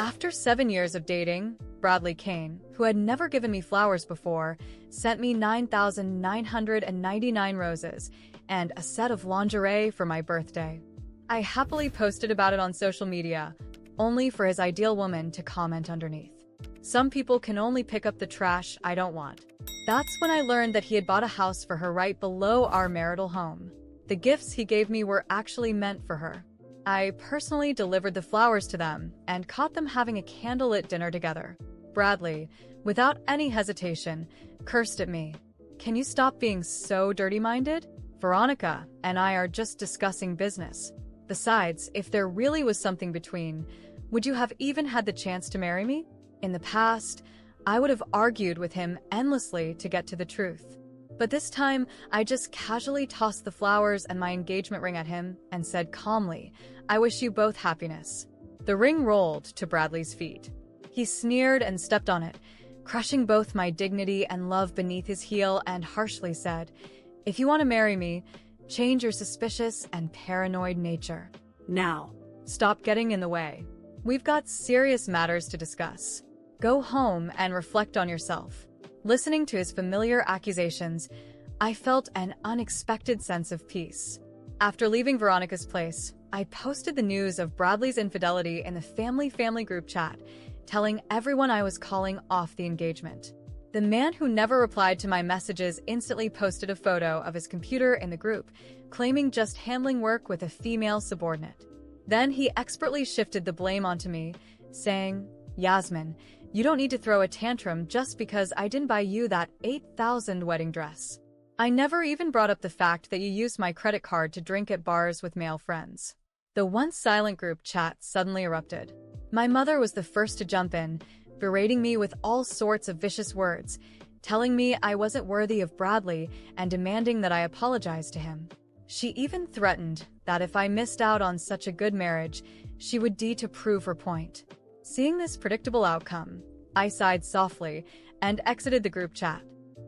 After 7 years of dating, Bradley Kane, who had never given me flowers before, sent me 9,999 roses and a set of lingerie for my birthday. I happily posted about it on social media, only for his ideal woman to comment underneath. Some people can only pick up the trash I don't want. That's when I learned that he had bought a house for her right below our marital home. The gifts he gave me were actually meant for her. I personally delivered the flowers to them and caught them having a candlelit dinner together. Bradley, without any hesitation, cursed at me. "Can you stop being so dirty-minded? Veronica and I are just discussing business. Besides, if there really was something between, would you have even had the chance to marry me?" In the past, I would have argued with him endlessly to get to the truth. But this time, I just casually tossed the flowers and my engagement ring at him and said calmly, "I wish you both happiness." The ring rolled to Bradley's feet. He sneered and stepped on it, crushing both my dignity and love beneath his heel, and harshly said, "If you want to marry me, change your suspicious and paranoid nature. Now, stop getting in the way. We've got serious matters to discuss. Go home and reflect on yourself." Listening to his familiar accusations, I felt an unexpected sense of peace. After leaving Veronica's place, I posted the news of Bradley's infidelity in the family group chat, telling everyone I was calling off the engagement. The man who never replied to my messages instantly posted a photo of his computer in the group, claiming just handling work with a female subordinate. Then he expertly shifted the blame onto me, saying, "Yasmin, you don't need to throw a tantrum just because I didn't buy you that 8,000 wedding dress. I never even brought up the fact that you used my credit card to drink at bars with male friends." The once silent group chat suddenly erupted. My mother was the first to jump in, berating me with all sorts of vicious words, telling me I wasn't worthy of Bradley and demanding that I apologize to him. She even threatened that if I missed out on such a good marriage, she would to prove her point. Seeing this predictable outcome, I sighed softly and exited the group chat.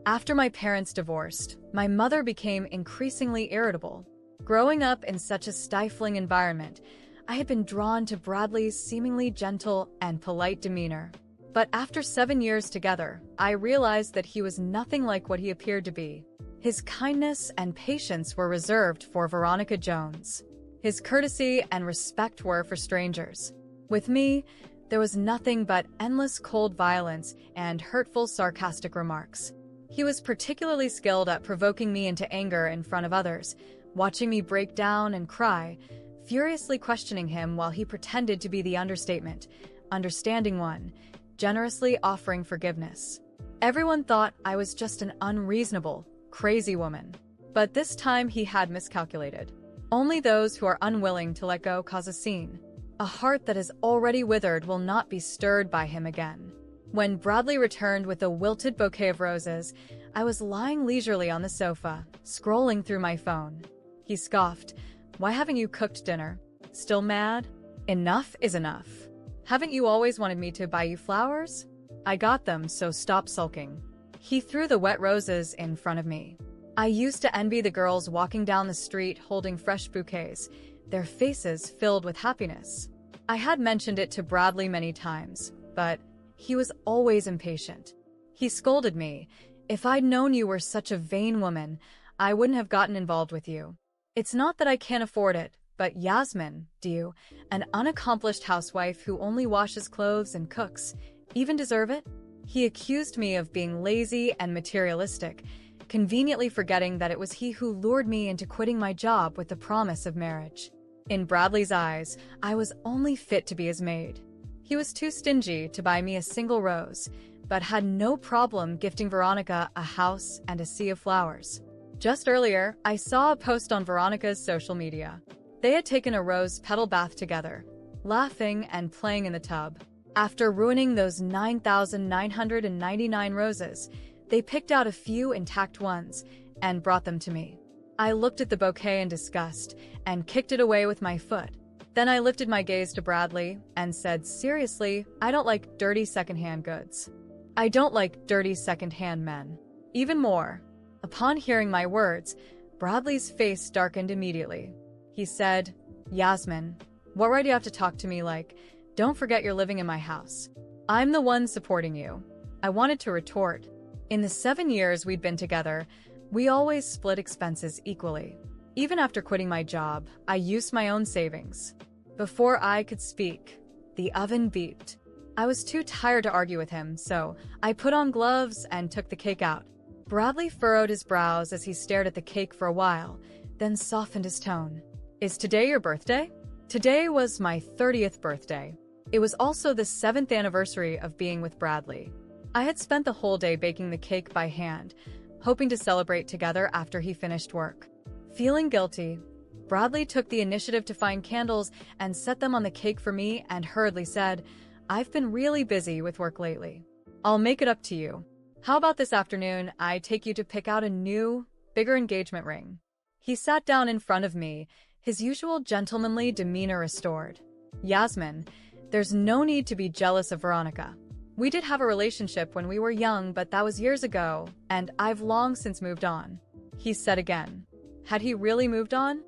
After my parents divorced, my mother became increasingly irritable. Growing up in such a stifling environment, I had been drawn to Bradley's seemingly gentle and polite demeanor. But after 7 years together, I realized that he was nothing like what he appeared to be. His kindness and patience were reserved for Veronica Jones. His courtesy and respect were for strangers. With me, there was nothing but endless cold violence and hurtful, sarcastic remarks. He was particularly skilled at provoking me into anger in front of others, watching me break down and cry, furiously questioning him while he pretended to be the understanding one, generously offering forgiveness. Everyone thought I was just an unreasonable, crazy woman. But this time he had miscalculated. Only those who are unwilling to let go cause a scene. A heart that is already withered will not be stirred by him again. When Bradley returned with a wilted bouquet of roses, I was lying leisurely on the sofa, scrolling through my phone. He scoffed, "Why haven't you cooked dinner? Still mad? Enough is enough. Haven't you always wanted me to buy you flowers? I got them, so stop sulking." He threw the wet roses in front of me. I used to envy the girls walking down the street holding fresh bouquets, their faces filled with happiness. I had mentioned it to Bradley many times, but he was always impatient. He scolded me, "If I'd known you were such a vain woman, I wouldn't have gotten involved with you. It's not that I can't afford it, but Yasmin, do you, an unaccomplished housewife who only washes clothes and cooks, even deserve it?" He accused me of being lazy and materialistic, conveniently forgetting that it was he who lured me into quitting my job with the promise of marriage. In Bradley's eyes, I was only fit to be his maid. He was too stingy to buy me a single rose, but had no problem gifting Veronica a house and a sea of flowers. Just earlier, I saw a post on Veronica's social media. They had taken a rose petal bath together, laughing and playing in the tub. After ruining those 9,999 roses, they picked out a few intact ones and brought them to me. I looked at the bouquet in disgust and kicked it away with my foot. Then I lifted my gaze to Bradley and said, "Seriously, I don't like dirty secondhand goods. I don't like dirty secondhand men." Even more, upon hearing my words, Bradley's face darkened immediately. He said, "Yasmin, what right do you have to talk to me like Don't forget you're living in my house. I'm the one supporting you. I wanted to retort. In the 7 years we'd been together, we always split expenses equally. Even after quitting my job, I used my own savings. Before I could speak, the oven beeped. I was too tired to argue with him, so I put on gloves and took the cake out. Bradley furrowed his brows as he stared at the cake for a while, then softened his tone. Is today your birthday? Today was my 30th birthday. It was also the 7th anniversary of being with Bradley. I had spent the whole day baking the cake by hand, hoping to celebrate together after he finished work. Feeling guilty, Bradley took the initiative to find candles and set them on the cake for me and hurriedly said, I've been really busy with work lately. I'll make it up to you. How about this afternoon I take you to pick out a new, bigger engagement ring? He sat down in front of me, his usual gentlemanly demeanor restored. Yasmin, there's no need to be jealous of Veronica. We did have a relationship when we were young, but that was years ago, and I've long since moved on. He said again. Had he really moved on?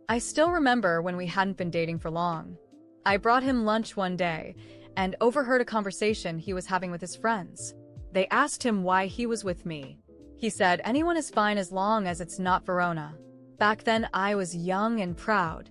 I still remember when we hadn't been dating for long. I brought him lunch one day and overheard a conversation he was having with his friends. They asked him why he was with me. He said, anyone is fine as long as it's not Verona. Back then, I was young and proud,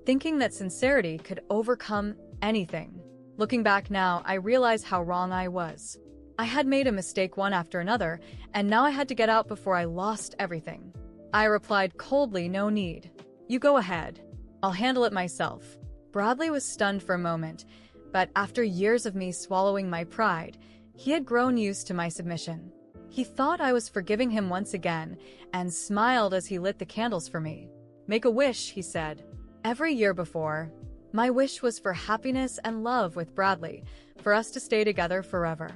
thinking that sincerity could overcome anything. Looking back now, I realize how wrong I was. I had made a mistake one after another, and now I had to get out before I lost everything. I replied coldly, no need. You go ahead. I'll handle it myself. Bradley was stunned for a moment, but after years of me swallowing my pride, he had grown used to my submission. He thought I was forgiving him once again and smiled as he lit the candles for me. Make a wish, he said. Every year before, my wish was for happiness and love with Bradley, for us to stay together forever.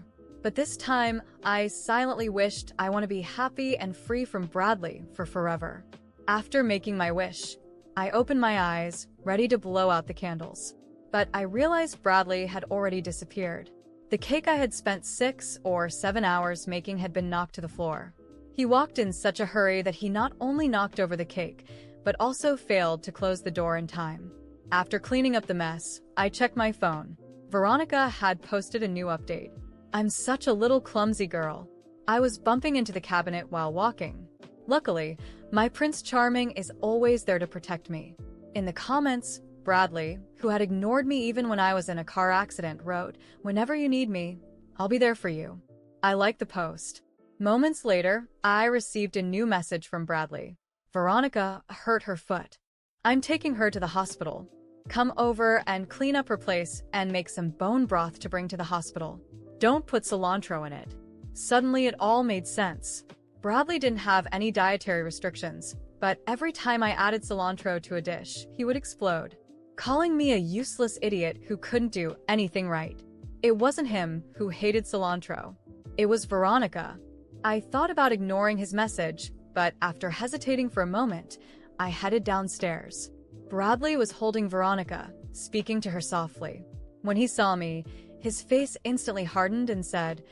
But this time, I silently wished I want to be happy and free from Bradley for forever. After making my wish, I opened my eyes, ready to blow out the candles. But I realized Bradley had already disappeared. The cake I had spent 6 or 7 hours making had been knocked to the floor. He walked in such a hurry that he not only knocked over the cake, but also failed to close the door in time. After cleaning up the mess, I checked my phone. Veronica had posted a new update. I'm such a little clumsy girl. I was bumping into the cabinet while walking. Luckily, my Prince Charming is always there to protect me. In the comments, Bradley, who had ignored me even when I was in a car accident, wrote, whenever you need me, I'll be there for you. I liked the post. Moments later, I received a new message from Bradley. Veronica hurt her foot. I'm taking her to the hospital. Come over and clean up her place and make some bone broth to bring to the hospital. Don't put cilantro in it. Suddenly it all made sense. Bradley didn't have any dietary restrictions, but every time I added cilantro to a dish, he would explode, calling me a useless idiot who couldn't do anything right. It wasn't him who hated cilantro. It was Veronica. I thought about ignoring his message, but after hesitating for a moment, I headed downstairs. Bradley was holding Veronica, speaking to her softly. When he saw me, his face instantly hardened and said,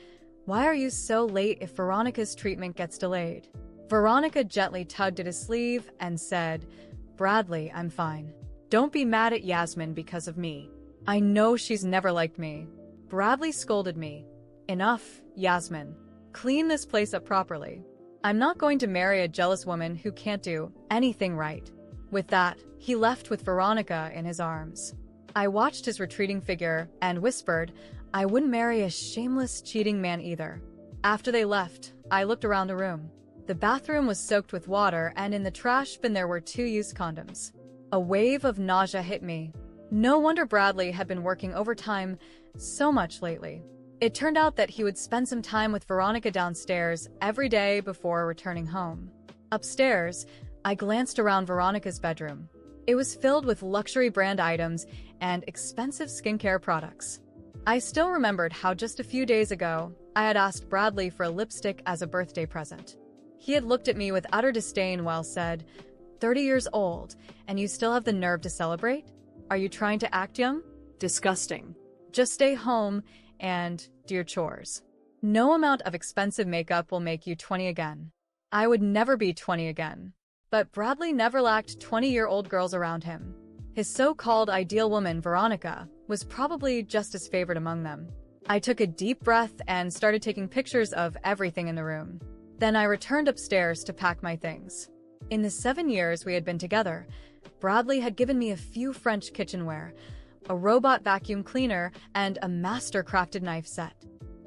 why are you so late if Veronica's treatment gets delayed? Veronica gently tugged at his sleeve and said, Bradley, I'm fine. Don't be mad at Yasmin because of me. I know she's never liked me. Bradley scolded me. Enough, Yasmin. Clean this place up properly. I'm not going to marry a jealous woman who can't do anything right. With that, he left with Veronica in his arms. I watched his retreating figure and whispered, I wouldn't marry a shameless, cheating man either. After they left, I looked around the room. The bathroom was soaked with water, and in the trash bin there were 2 used condoms. A wave of nausea hit me. No wonder Bradley had been working overtime so much lately. It turned out that he would spend some time with Veronica downstairs every day before returning home. Upstairs, I glanced around Veronica's bedroom. It was filled with luxury brand items and expensive skincare products. I still remembered how just a few days ago, I had asked Bradley for a lipstick as a birthday present. He had looked at me with utter disdain while said, 30 years old, and you still have the nerve to celebrate? Are you trying to act young? Disgusting. Just stay home and do your chores. No amount of expensive makeup will make you 20 again. I would never be 20 again. But Bradley never lacked 20-year-old girls around him. His so-called ideal woman, Veronica, was probably just as favored among them. I took a deep breath and started taking pictures of everything in the room. Then I returned upstairs to pack my things. In the 7 years we had been together, Bradley had given me a few French kitchenware, a robot vacuum cleaner, and a master-crafted knife set.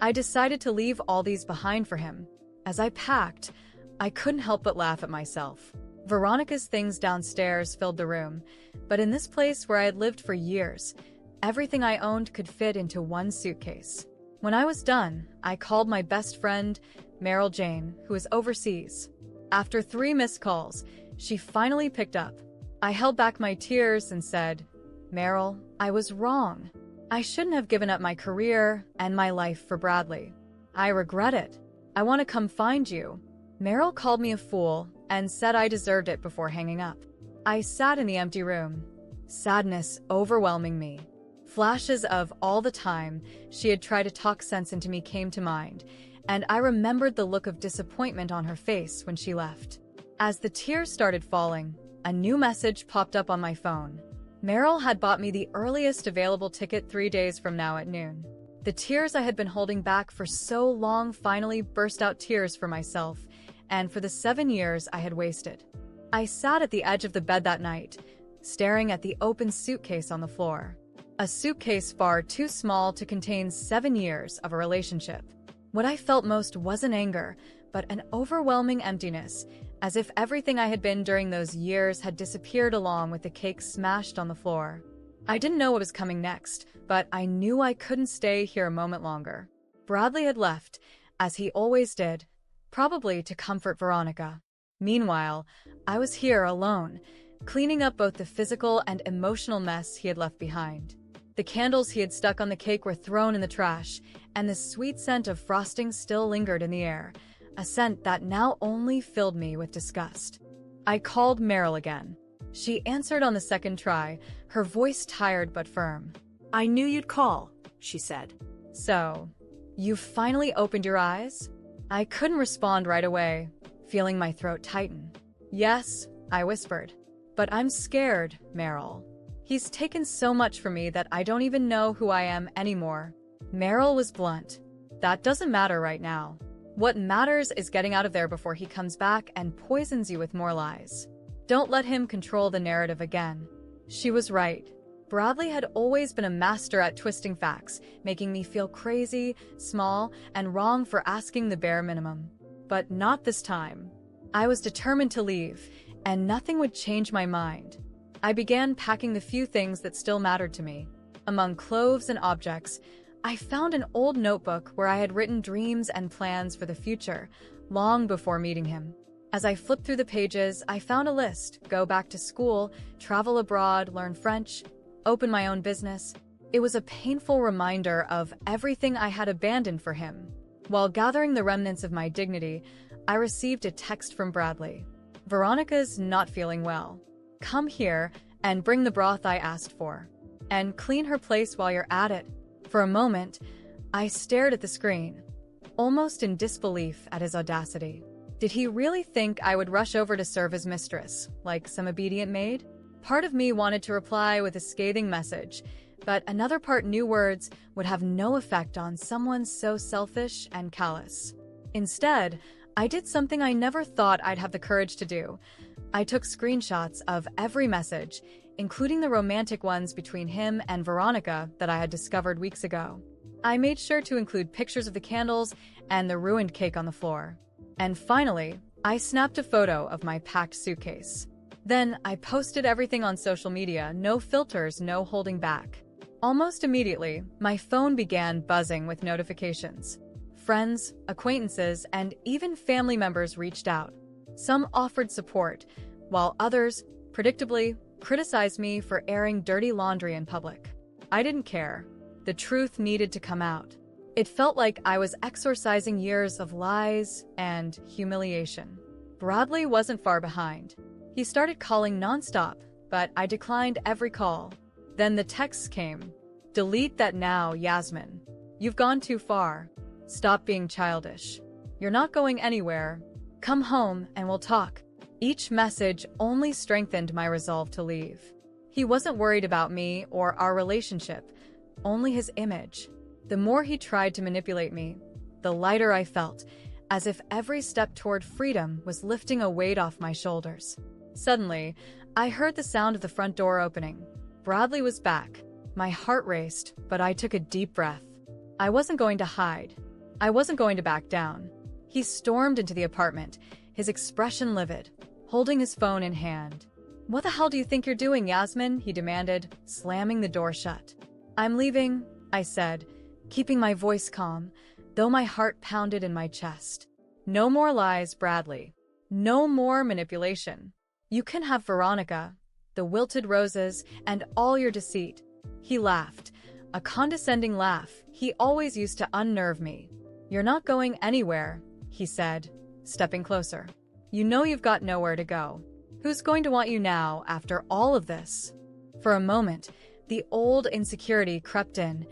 I decided to leave all these behind for him. As I packed, I couldn't help but laugh at myself. Veronica's things downstairs filled the room, but in this place where I had lived for years, everything I owned could fit into one suitcase. When I was done, I called my best friend, Meryl Jane, who was overseas. After 3 missed calls, she finally picked up. I held back my tears and said, "Meryl, I was wrong. I shouldn't have given up my career and my life for Bradley. I regret it. I want to come find you." Meryl called me a fool and said I deserved it before hanging up. I sat in the empty room, sadness overwhelming me. Flashes of all the time she had tried to talk sense into me came to mind, and I remembered the look of disappointment on her face when she left. As the tears started falling, a new message popped up on my phone. Meryl had bought me the earliest available ticket 3 days from now at noon. The tears I had been holding back for so long finally burst out, tears for myself and for the 7 years I had wasted. I sat at the edge of the bed that night, staring at the open suitcase on the floor. A suitcase far too small to contain 7 years of a relationship. What I felt most wasn't anger, but an overwhelming emptiness, as if everything I had been during those years had disappeared along with the cake smashed on the floor. I didn't know what was coming next, but I knew I couldn't stay here a moment longer. Bradley had left, as he always did, probably to comfort Veronica. Meanwhile, I was here alone, cleaning up both the physical and emotional mess he had left behind. The candles he had stuck on the cake were thrown in the trash, and the sweet scent of frosting still lingered in the air, a scent that now only filled me with disgust. I called Meryl again. She answered on the second try, her voice tired but firm. "I knew you'd call," she said. "So, you finally opened your eyes?" I couldn't respond right away, feeling my throat tighten. "Yes," I whispered. "But I'm scared, Meryl. He's taken so much from me that I don't even know who I am anymore." Meryl was blunt. "That doesn't matter right now. What matters is getting out of there before he comes back and poisons you with more lies. Don't let him control the narrative again." She was right. Bradley had always been a master at twisting facts, making me feel crazy, small, and wrong for asking the bare minimum. But not this time. I was determined to leave, and nothing would change my mind. I began packing the few things that still mattered to me. Among clothes and objects, I found an old notebook where I had written dreams and plans for the future, long before meeting him. As I flipped through the pages, I found a list: go back to school, travel abroad, learn French, open my own business. It was a painful reminder of everything I had abandoned for him. While gathering the remnants of my dignity, I received a text from Bradley. "Veronica's not feeling well. Come here and bring the broth I asked for. And clean her place while you're at it." For a moment, I stared at the screen, almost in disbelief at his audacity. Did he really think I would rush over to serve his mistress, like some obedient maid? Part of me wanted to reply with a scathing message, but another part knew words would have no effect on someone so selfish and callous. Instead, I did something I never thought I'd have the courage to do. I took screenshots of every message, including the romantic ones between him and Veronica that I had discovered weeks ago. I made sure to include pictures of the candles and the ruined cake on the floor. And finally, I snapped a photo of my packed suitcase. Then I posted everything on social media, no filters, no holding back. Almost immediately, my phone began buzzing with notifications. Friends, acquaintances, and even family members reached out. Some offered support, while others, predictably, criticized me for airing dirty laundry in public. I didn't care. The truth needed to come out. It felt like I was exorcising years of lies and humiliation. Bradley wasn't far behind. He started calling nonstop, but I declined every call. Then the texts came. "Delete that now, Yasmin. You've gone too far. Stop being childish. You're not going anywhere. Come home and we'll talk." Each message only strengthened my resolve to leave. He wasn't worried about me or our relationship, only his image. The more he tried to manipulate me, the lighter I felt, as if every step toward freedom was lifting a weight off my shoulders. Suddenly, I heard the sound of the front door opening. Bradley was back. My heart raced, but I took a deep breath. I wasn't going to hide. I wasn't going to back down. He stormed into the apartment, his expression livid, holding his phone in hand. "What the hell do you think you're doing, Yasmin?" he demanded, slamming the door shut. "I'm leaving," I said, keeping my voice calm, though my heart pounded in my chest. "No more lies, Bradley. No more manipulation. You can have Veronica, the wilted roses, and all your deceit." He laughed, a condescending laugh he always used to unnerve me. "You're not going anywhere," he said, stepping closer. "You know you've got nowhere to go. Who's going to want you now after all of this?" For a moment, the old insecurity crept in,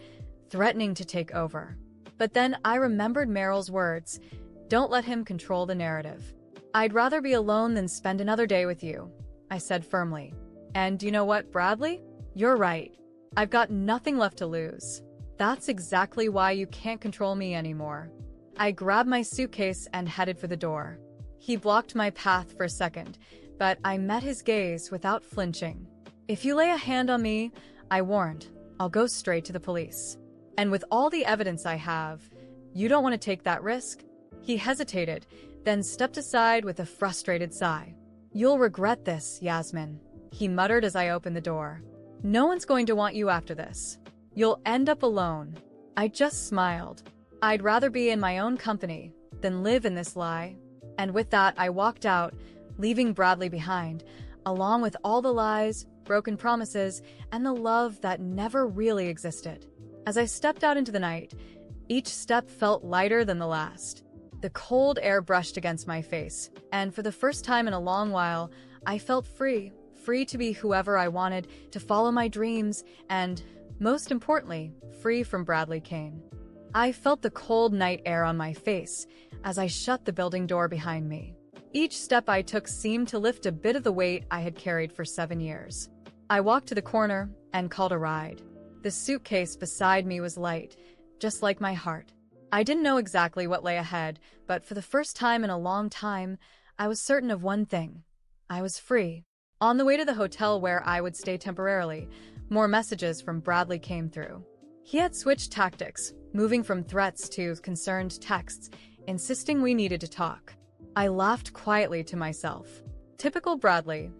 threatening to take over. But then I remembered Meryl's words, "Don't let him control the narrative." "I'd rather be alone than spend another day with you," I said firmly. "And you know what, Bradley? You're right. I've got nothing left to lose. That's exactly why you can't control me anymore." I grabbed my suitcase and headed for the door. He blocked my path for a second, but I met his gaze without flinching. "If you lay a hand on me," I warned, "I'll go straight to the police. And with all the evidence I have, you don't want to take that risk?" He hesitated, then stepped aside with a frustrated sigh. "You'll regret this, Yasmin," he muttered as I opened the door. "No one's going to want you after this. You'll end up alone." I just smiled. I'd rather be in my own company than live in this lie. And with that, I walked out, leaving Bradley behind, along with all the lies, broken promises, and the love that never really existed. As I stepped out into the night, each step felt lighter than the last. The cold air brushed against my face, and for the first time in a long while, I felt free to be whoever I wanted, to follow my dreams, and, most importantly, free from Bradley Kane. I felt the cold night air on my face as I shut the building door behind me. Each step I took seemed to lift a bit of the weight I had carried for 7 years. I walked to the corner and called a ride. The suitcase beside me was light, just like my heart. I didn't know exactly what lay ahead, but for the first time in a long time, I was certain of one thing. I was free. On the way to the hotel where I would stay temporarily, more messages from Bradley came through. He had switched tactics, moving from threats to concerned texts, insisting we needed to talk. I laughed quietly to myself. Typical Bradley,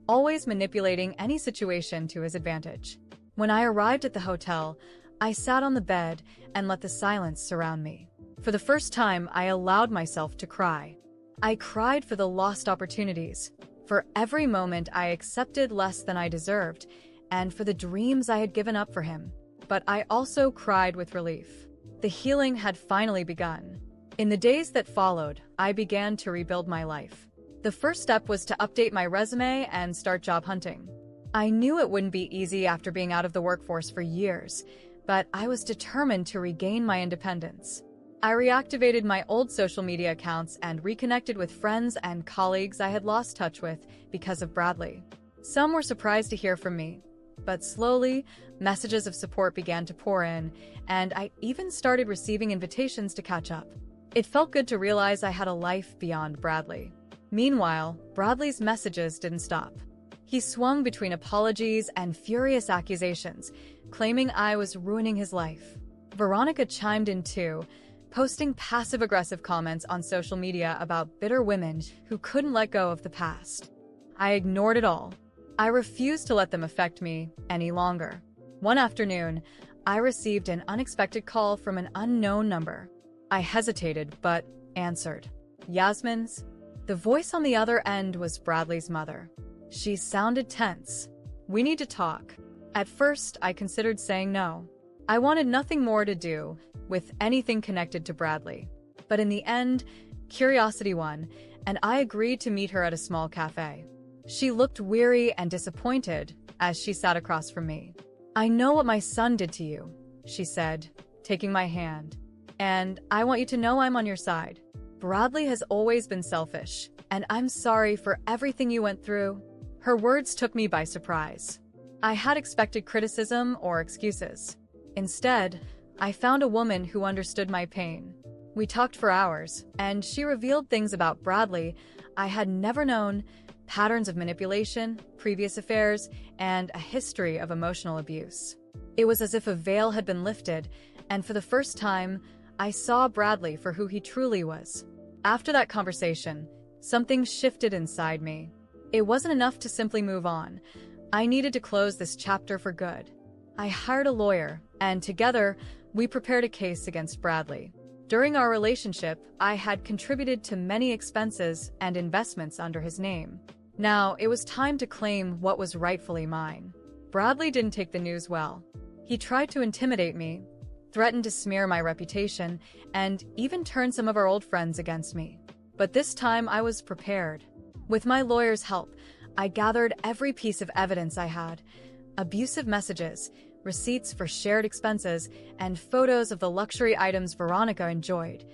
always manipulating any situation to his advantage. When I arrived at the hotel, I sat on the bed and let the silence surround me. For the first time, I allowed myself to cry. I cried for the lost opportunities, for every moment I accepted less than I deserved, and for the dreams I had given up for him. But I also cried with relief. The healing had finally begun. In the days that followed, I began to rebuild my life. The first step was to update my resume and start job hunting. I knew it wouldn't be easy after being out of the workforce for years, but I was determined to regain my independence. I reactivated my old social media accounts and reconnected with friends and colleagues I had lost touch with because of Bradley. Some were surprised to hear from me, but slowly, messages of support began to pour in, and I even started receiving invitations to catch up. It felt good to realize I had a life beyond Bradley. Meanwhile, Bradley's messages didn't stop. He swung between apologies and furious accusations, claiming I was ruining his life. Veronica chimed in too, posting passive-aggressive comments on social media about bitter women who couldn't let go of the past. I ignored it all. I refused to let them affect me any longer. One afternoon, I received an unexpected call from an unknown number. I hesitated, but answered. "Yasmin's?" The voice on the other end was Bradley's mother. She sounded tense. "We need to talk." At first, I considered saying no. I wanted nothing more to do with anything connected to Bradley. But in the end, curiosity won, and I agreed to meet her at a small cafe. She looked weary and disappointed as she sat across from me. "I know what my son did to you," she said, taking my hand. "And I want you to know I'm on your side. Bradley has always been selfish, and I'm sorry for everything you went through." Her words took me by surprise. I had expected criticism or excuses. Instead, I found a woman who understood my pain. We talked for hours, and she revealed things about Bradley I had never known: patterns of manipulation, previous affairs, and a history of emotional abuse. It was as if a veil had been lifted, and for the first time, I saw Bradley for who he truly was. After that conversation, something shifted inside me. It wasn't enough to simply move on. I needed to close this chapter for good. I hired a lawyer, and together, we prepared a case against Bradley. During our relationship, I had contributed to many expenses and investments under his name. Now, it was time to claim what was rightfully mine. Bradley didn't take the news well. He tried to intimidate me, threatened to smear my reputation, and even turn some of our old friends against me. But this time, I was prepared. With my lawyer's help, I gathered every piece of evidence I had: abusive messages, receipts for shared expenses, and photos of the luxury items Veronica enjoyed,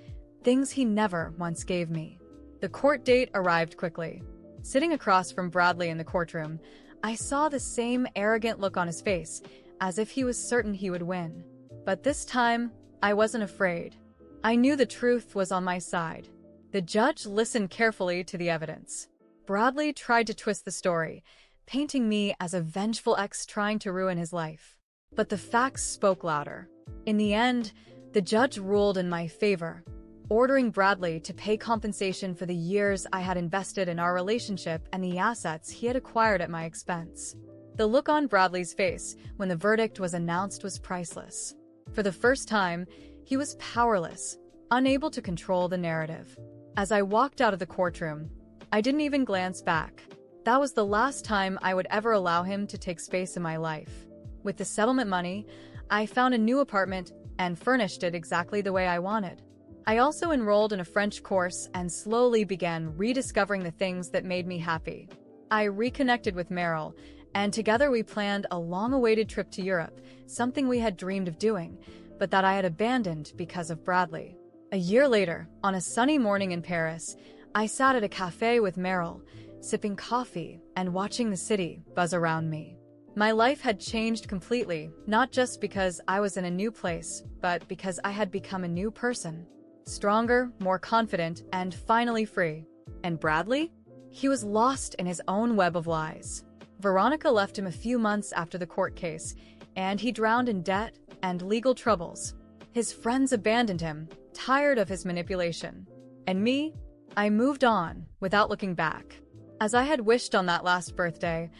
things he never once gave me. The court date arrived quickly. Sitting across from Bradley in the courtroom, I saw the same arrogant look on his face, as if he was certain he would win. But this time, I wasn't afraid. I knew the truth was on my side. The judge listened carefully to the evidence. Bradley tried to twist the story, painting me as a vengeful ex trying to ruin his life. But the facts spoke louder. In the end, the judge ruled in my favor, ordering Bradley to pay compensation for the years I had invested in our relationship and the assets he had acquired at my expense. The look on Bradley's face when the verdict was announced was priceless. For the first time, he was powerless, unable to control the narrative. As I walked out of the courtroom, I didn't even glance back. That was the last time I would ever allow him to take space in my life. With the settlement money, I found a new apartment and furnished it exactly the way I wanted. I also enrolled in a French course and slowly began rediscovering the things that made me happy. I reconnected with Meryl, and together we planned a long-awaited trip to Europe, something we had dreamed of doing, but that I had abandoned because of Bradley. A year later, on a sunny morning in Paris, I sat at a cafe with Meryl, sipping coffee and watching the city buzz around me. My life had changed completely, not just because I was in a new place, but because I had become a new person. Stronger, more confident, and finally free. And Bradley? He was lost in his own web of lies. Veronica left him a few months after the court case, and he drowned in debt and legal troubles. His friends abandoned him, tired of his manipulation. And me? I moved on, without looking back. As I had wished on that last birthday,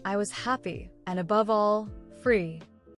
I was happy, and above all, free.